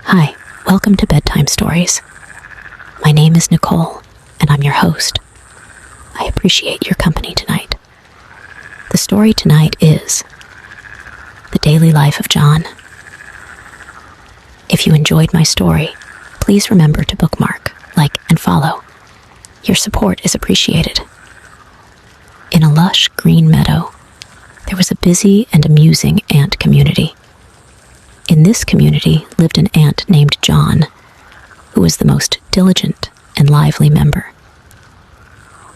Hi, welcome to Bedtime Stories. My name is Nicole, and I'm your host. I appreciate your company tonight. The story tonight is The Daily Life of John. If you enjoyed my story, please remember to bookmark, like, and follow. Your support is appreciated. In a lush green meadow, there was a busy and amusing ant community. In this community lived an ant named John, who was the most diligent and lively member.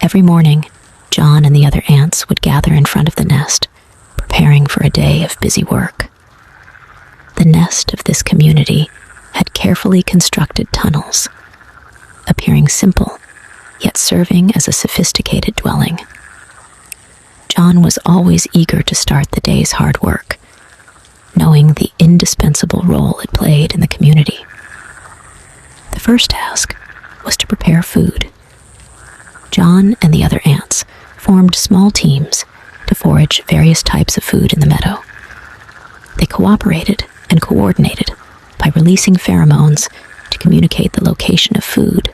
Every morning, John and the other ants would gather in front of the nest, preparing for a day of busy work. The nest of this community had carefully constructed tunnels, appearing simple, yet serving as a sophisticated dwelling. John was always eager to start the day's hard work, knowing the indispensable role it played in the community. The first task was to prepare food. John and the other ants formed small teams to forage various types of food in the meadow. They cooperated and coordinated by releasing pheromones to communicate the location of food,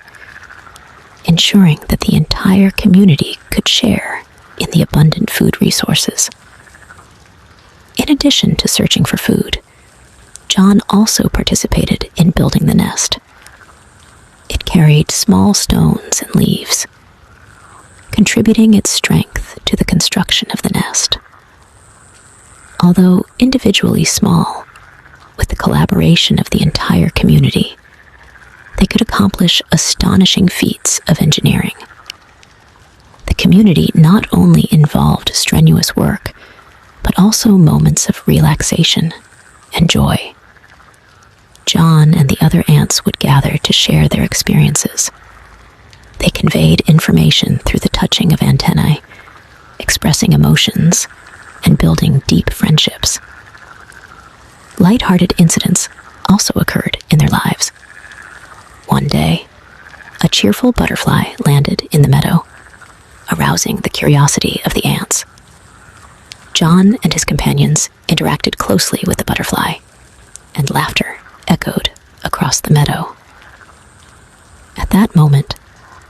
ensuring that the entire community could share in the abundant food resources. In addition to searching for food, John also participated in building the nest. It carried small stones and leaves, contributing its strength to the construction of the nest. Although individually small, with the collaboration of the entire community, they could accomplish astonishing feats of engineering. The community not only involved strenuous work, but also moments of relaxation and joy. John and the other ants would gather to share their experiences. They conveyed information through the touching of antennae, expressing emotions, and building deep friendships. Light-hearted incidents also occurred in their lives. One day, a cheerful butterfly landed in the meadow, arousing the curiosity of the ants. John and his companions interacted closely with the butterfly, and laughter echoed across the meadow. At that moment,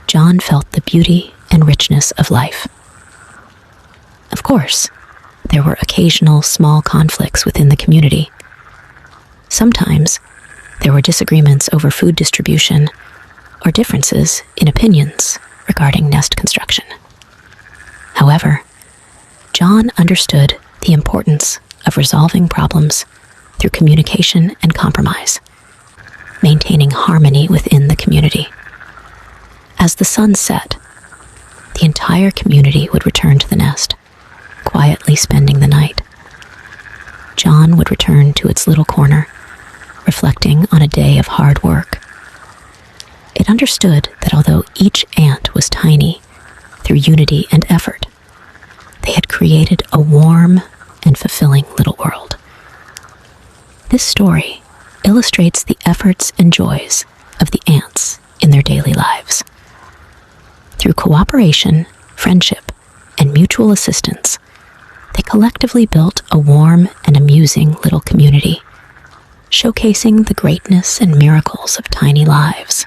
John felt the beauty and richness of life. Of course, there were occasional small conflicts within the community. Sometimes, there were disagreements over food distribution or differences in opinions regarding nest construction. However, John understood the importance of resolving problems through communication and compromise, maintaining harmony within the community. As the sun set, the entire community would return to the nest, quietly spending the night. John would return to its little corner, reflecting on a day of hard work. It understood that although each ant was tiny, through unity and effort, they had created a warm and fulfilling little world. This story illustrates the efforts and joys of the ants in their daily lives. Through cooperation, friendship, and mutual assistance, they collectively built a warm and amusing little community, showcasing the greatness and miracles of tiny lives.